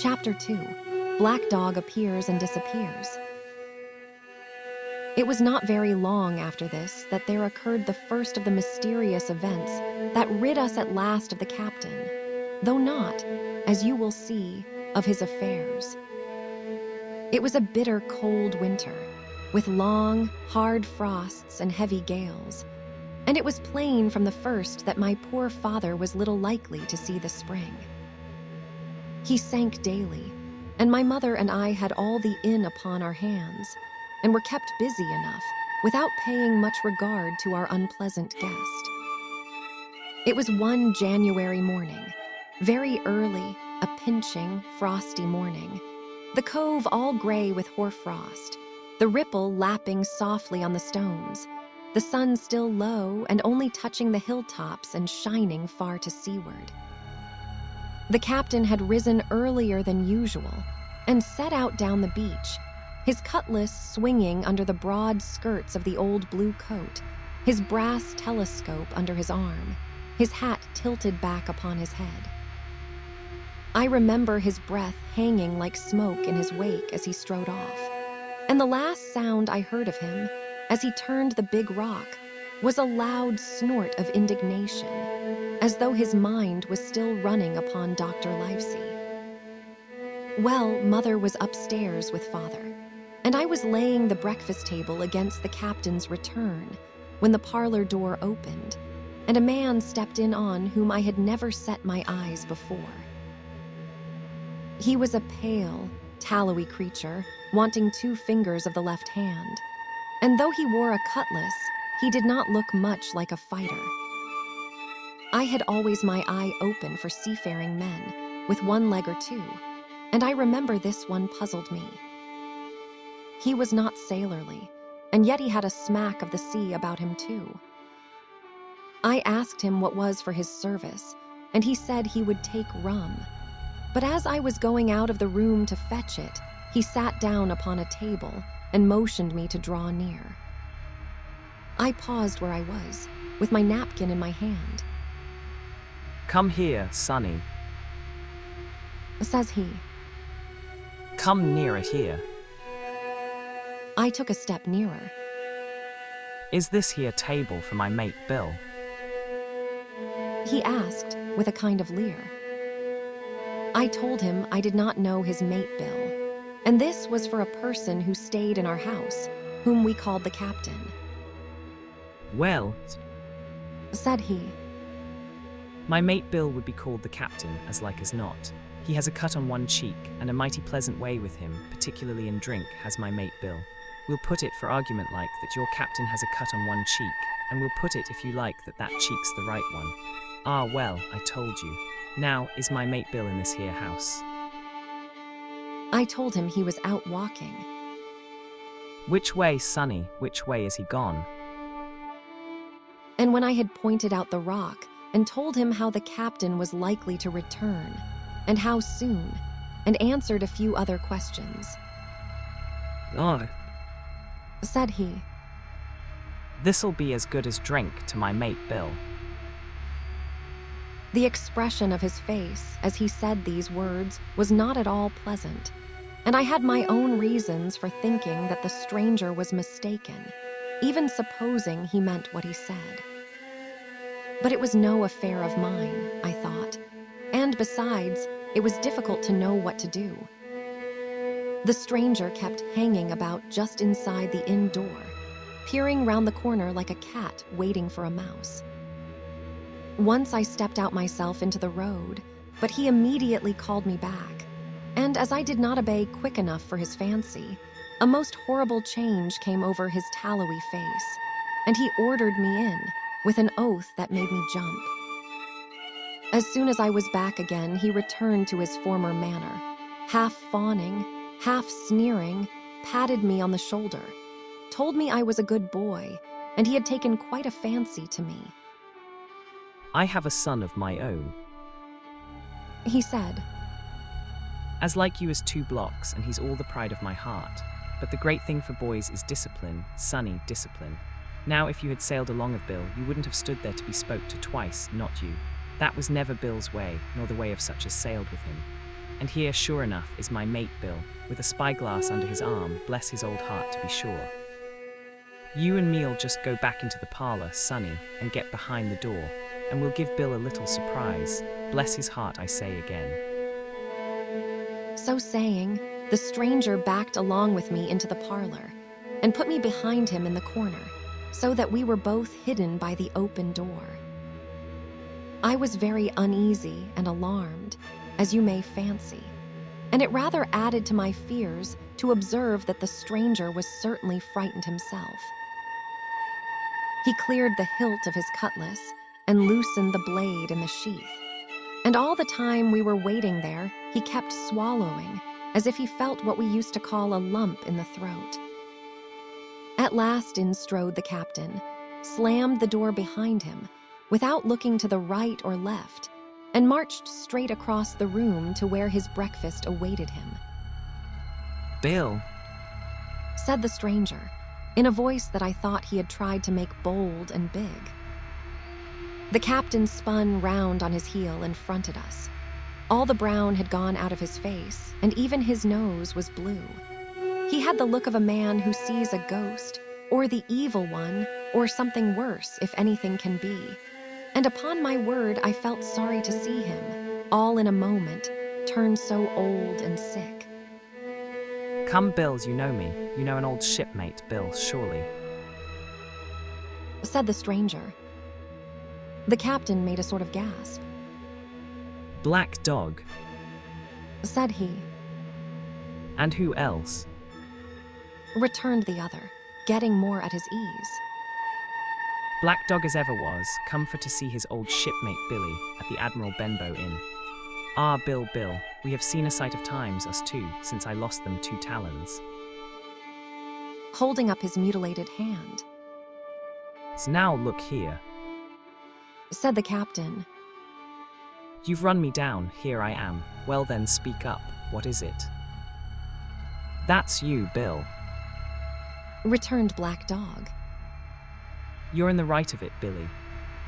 Chapter 2. Black Dog Appears and Disappears. It was not very long after this that there occurred the first of the mysterious events that rid us at last of the captain, though not, as you will see, of his affairs. It was a bitter cold winter, with long, hard frosts and heavy gales, and it was plain from the first that my poor father was little likely to see the spring. He sank daily, and my mother and I had all the inn upon our hands, and were kept busy enough without paying much regard to our unpleasant guest. It was one January morning, very early, a pinching, frosty morning, the cove all gray with hoarfrost, the ripple lapping softly on the stones, the sun still low and only touching the hilltops and shining far to seaward. The captain had risen earlier than usual and set out down the beach, his cutlass swinging under the broad skirts of the old blue coat, his brass telescope under his arm, his hat tilted back upon his head. I remember his breath hanging like smoke in his wake as he strode off, and the last sound I heard of him, as he turned the big rock, was a loud snort of indignation, as though his mind was still running upon Dr. Livesey. Well, Mother was upstairs with Father, and I was laying the breakfast table against the captain's return when the parlor door opened, and a man stepped in on whom I had never set my eyes before. He was a pale, tallowy creature, wanting 2 fingers of the left hand, and though he wore a cutlass, he did not look much like a fighter. I had always my eye open for seafaring men, with 1 leg or 2, and I remember this one puzzled me. He was not sailorly, and yet he had a smack of the sea about him too. I asked him what was for his service, and he said he would take rum. But as I was going out of the room to fetch it, he sat down upon a table and motioned me to draw near. I paused where I was, with my napkin in my hand. "Come here, Sonny," says he. "Come nearer here. I took a step nearer. Is this here table for my mate Bill?" He asked, with a kind of leer. I told him I did not know his mate Bill, and this was for a person who stayed in our house, whom we called the captain. "Well," said he, "my mate Bill would be called the captain, as like as not. He has a cut on 1 cheek, and a mighty pleasant way with him, particularly in drink, has my mate Bill. We'll put it for argument like that your captain has a cut on 1 cheek, and we'll put it if you like that cheek's the right one. Ah, well, I told you. Now, is my mate Bill in this here house?" I told him he was out walking. "Which way, Sonny, which way is he gone?" And when I had pointed out the rock and told him how the captain was likely to return, and how soon, and answered a few other questions, "Oh, said he, this'll be as good as drink to my mate Bill." The expression of his face as he said these words was not at all pleasant, and I had my own reasons for thinking that the stranger was mistaken, even supposing he meant what he said. But it was no affair of mine, I thought, and besides, it was difficult to know what to do. The stranger kept hanging about just inside the inn door, peering round the corner like a cat waiting for a mouse. Once I stepped out myself into the road, but he immediately called me back, and as I did not obey quick enough for his fancy, a most horrible change came over his tallowy face, and he ordered me in, with an oath that made me jump. As soon as I was back again, he returned to his former manner, half fawning, half sneering, patted me on the shoulder, told me I was a good boy, and he had taken quite a fancy to me. "I have a son of my own, He said, as like you as 2 blocks, and he's all the pride of my heart. But the great thing for boys is discipline, Sonny, discipline. Now, if you had sailed along of Bill, you wouldn't have stood there to be spoke to twice, not you. That was never Bill's way, nor the way of such as sailed with him. And here, sure enough, is my mate Bill, with a spyglass under his arm, bless his old heart to be sure. You and me'll just go back into the parlour, Sonny, and get behind the door, and we'll give Bill a little surprise. Bless his heart, I say again. So saying, the stranger backed along with me into the parlor and put me behind him in the corner, so that we were both hidden by the open door. I was very uneasy and alarmed, as you may fancy, and it rather added to my fears to observe that the stranger was certainly frightened himself. He cleared the hilt of his cutlass and loosened the blade in the sheath, and all the time we were waiting there, he kept swallowing, as if he felt what we used to call a lump in the throat. At last in strode the captain, slammed the door behind him, without looking to the right or left, and marched straight across the room to where his breakfast awaited him. Bill, Said the stranger, in a voice that I thought he had tried to make bold and big. The captain spun round on his heel and fronted us. All the brown had gone out of his face, and even his nose was blue. He had the look of a man who sees a ghost, or the evil one, or something worse, if anything can be. And upon my word, I felt sorry to see him, all in a moment, turned so old and sick. come Bills, you know me. You know an old shipmate, Bill, surely. Said the stranger. The captain made a sort of gasp. Black Dog. Said he. And who else? Returned the other, getting more at his ease. Black Dog as ever was, come for to see his old shipmate Billy at the Admiral Benbow Inn. Ah, Bill, Bill, we have seen a sight of times, us two, since I lost them 2 talons. Holding up his mutilated hand. So now look here. Said the captain. You've run me down, here I am. Well then, speak up, what is it? That's you, Bill. Returned Black Dog. You're in the right of it, Billy.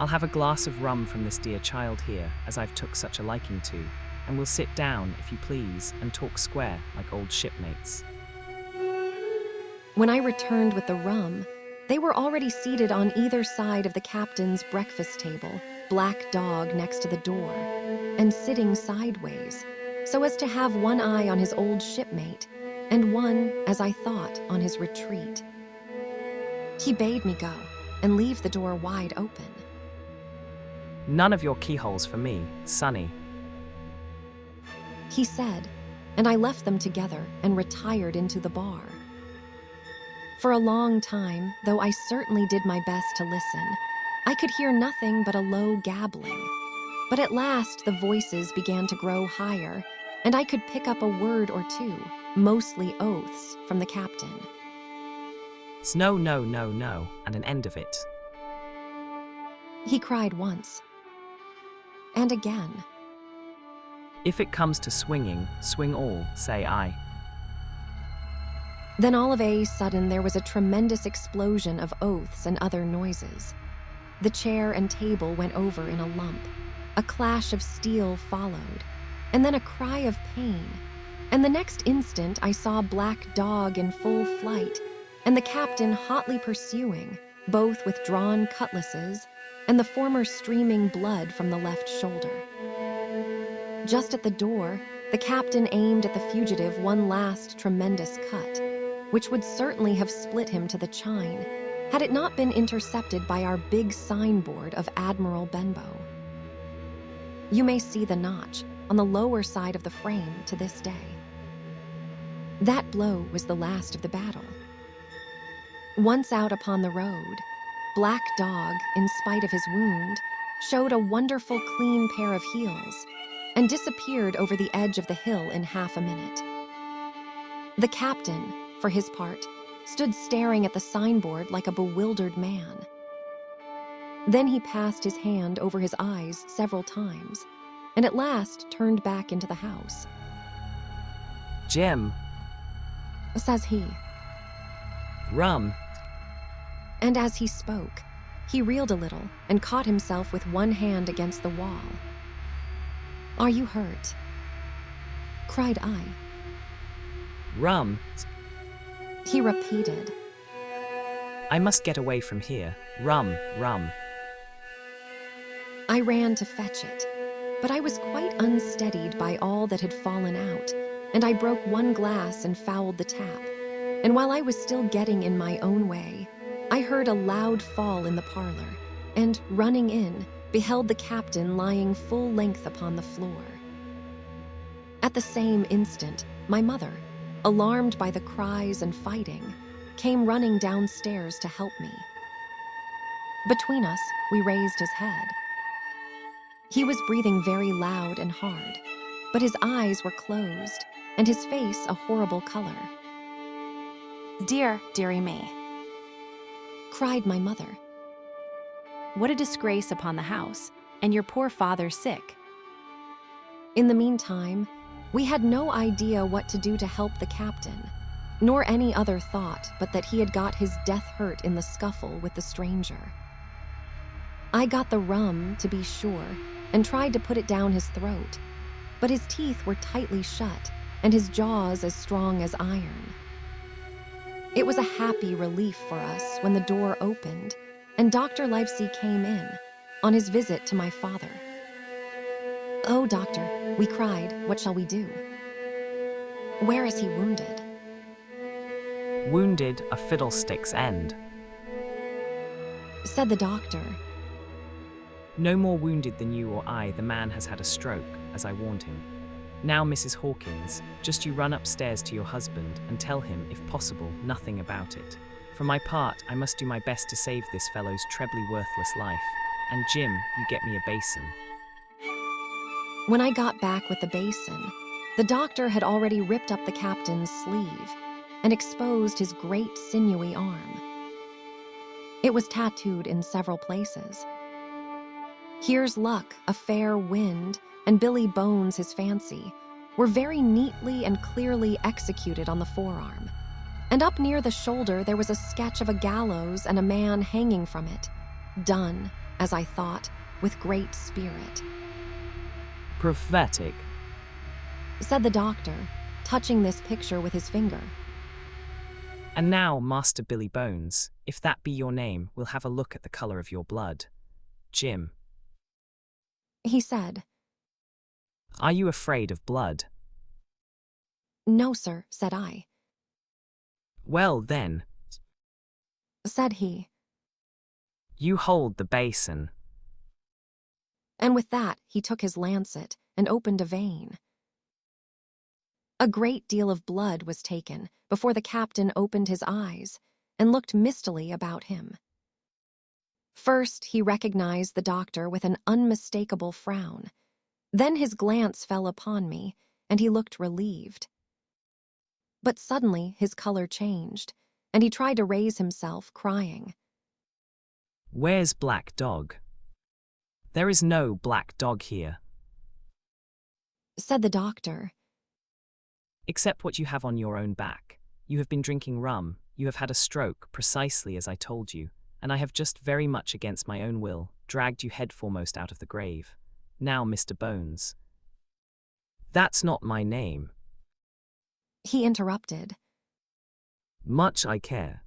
I'll have a glass of rum from this dear child here, as I've took such a liking to, and we'll sit down, if you please, and talk square like old shipmates. When I returned with the rum, they were already seated on either side of the captain's breakfast table, Black Dog next to the door, and sitting sideways, so as to have one eye on his old shipmate, and one, as I thought, on his retreat. He bade me go, and leave the door wide open. None of your keyholes for me, Sonny. He said, and I left them together and retired into the bar. For a long time, though I certainly did my best to listen, I could hear nothing but a low gabbling. But at last the voices began to grow higher, and I could pick up a word or two, mostly oaths, from the captain. No, no, no, no, and an end of it. He cried once. And again. If it comes to swinging, swing all, say I. Then all of a sudden there was a tremendous explosion of oaths and other noises. The chair and table went over in a lump. A clash of steel followed, and then a cry of pain. And the next instant I saw Black Dog in full flight, and the captain hotly pursuing, both with drawn cutlasses, and the former streaming blood from the left shoulder. Just at the door, the captain aimed at the fugitive one last tremendous cut, which would certainly have split him to the chine, had it not been intercepted by our big signboard of Admiral Benbow. You may see the notch on the lower side of the frame to this day. That blow was the last of the battle. Once out upon the road, Black Dog, in spite of his wound, showed a wonderful clean pair of heels and disappeared over the edge of the hill in half a minute. The captain, for his part, stood staring at the signboard like a bewildered man. Then he passed his hand over his eyes several times, and at last turned back into the house. Jim, Says he. rum. And as he spoke, he reeled a little and caught himself with one hand against the wall. Are you hurt? cried I. Rum! He repeated. I must get away from here. Rum, rum. I ran to fetch it, but I was quite unsteadied by all that had fallen out, and I broke one glass and fouled the tap. And while I was still getting in my own way, I heard a loud fall in the parlor, and, running in, beheld the captain lying full length upon the floor. At the same instant, my mother, alarmed by the cries and fighting, came running downstairs to help me. Between us, we raised his head. He was breathing very loud and hard, but his eyes were closed, and his face a horrible color. Dearie me, Cried my mother. what a disgrace upon the house, and your poor father sick. In the meantime, we had no idea what to do to help the captain, nor any other thought but that he had got his death hurt in the scuffle with the stranger. I got the rum, to be sure, and tried to put it down his throat, but his teeth were tightly shut and his jaws as strong as iron. It was a happy relief for us when the door opened and Dr. Livesey came in on his visit to my father. "Oh, doctor," we cried, "what shall we do? Where is he wounded?" Wounded a fiddlestick's end. Said the doctor. No more wounded than you or I, the man has had a stroke, as I warned him. Now, Mrs. Hawkins, just you run upstairs to your husband and tell him, if possible, nothing about it. For my part, I must do my best to save this fellow's trebly worthless life. And Jim, you get me a basin. When I got back with the basin, the doctor had already ripped up the captain's sleeve and exposed his great sinewy arm. It was tattooed in several places. "Here's luck, a fair wind, and Billy Bones his fancy" were very neatly and clearly executed on the forearm. And up near the shoulder there was a sketch of a gallows and a man hanging from it, done, as I thought, with great spirit. Prophetic, Said the doctor, touching this picture with his finger. And now, Master Billy Bones, if that be your name, we'll have a look at the colour of your blood. Jim, He said. are you afraid of blood? "No, sir," said I. Well then, Said he. you hold the basin. And with that he took his lancet and opened a vein. A great deal of blood was taken before the captain opened his eyes and looked mistily about him. First he recognized the doctor with an unmistakable frown. Then his glance fell upon me, and he looked relieved. But suddenly his color changed, and he tried to raise himself, crying. Where's Black Dog? There is no Black Dog here. Said the doctor. Except what you have on your own back. You have been drinking rum, you have had a stroke, precisely as I told you, and I have just very much against my own will dragged you head foremost out of the grave. Now, Mr. Bones. That's not my name. He interrupted. Much I care.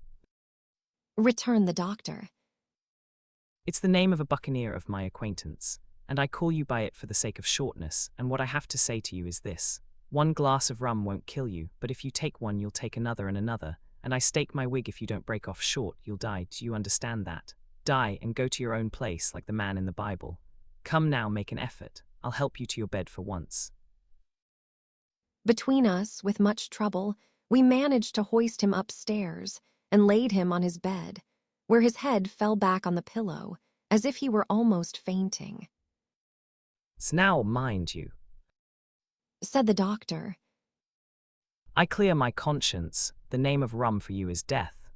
Returned the doctor. It's the name of a buccaneer of my acquaintance, and I call you by it for the sake of shortness, and what I have to say to you is this. One glass of rum won't kill you, but if you take one you'll take another and another, and I stake my wig if you don't break off short, you'll die. Do you understand that? Die and go to your own place like the man in the Bible. Come now, make an effort. I'll help you to your bed for once. Between us, with much trouble, we managed to hoist him upstairs and laid him on his bed, where his head fell back on the pillow, as if he were almost fainting. So now, mind you, Said the doctor. I clear my conscience. The name of rum for you is death.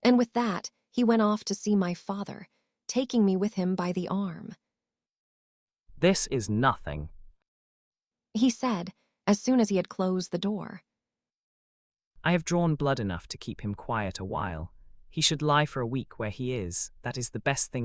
And with that, he went off to see my father, taking me with him by the arm. This is nothing. He said, as soon as he had closed the door. I have drawn blood enough to keep him quiet a while. He should lie for a week where he is. That is the best thing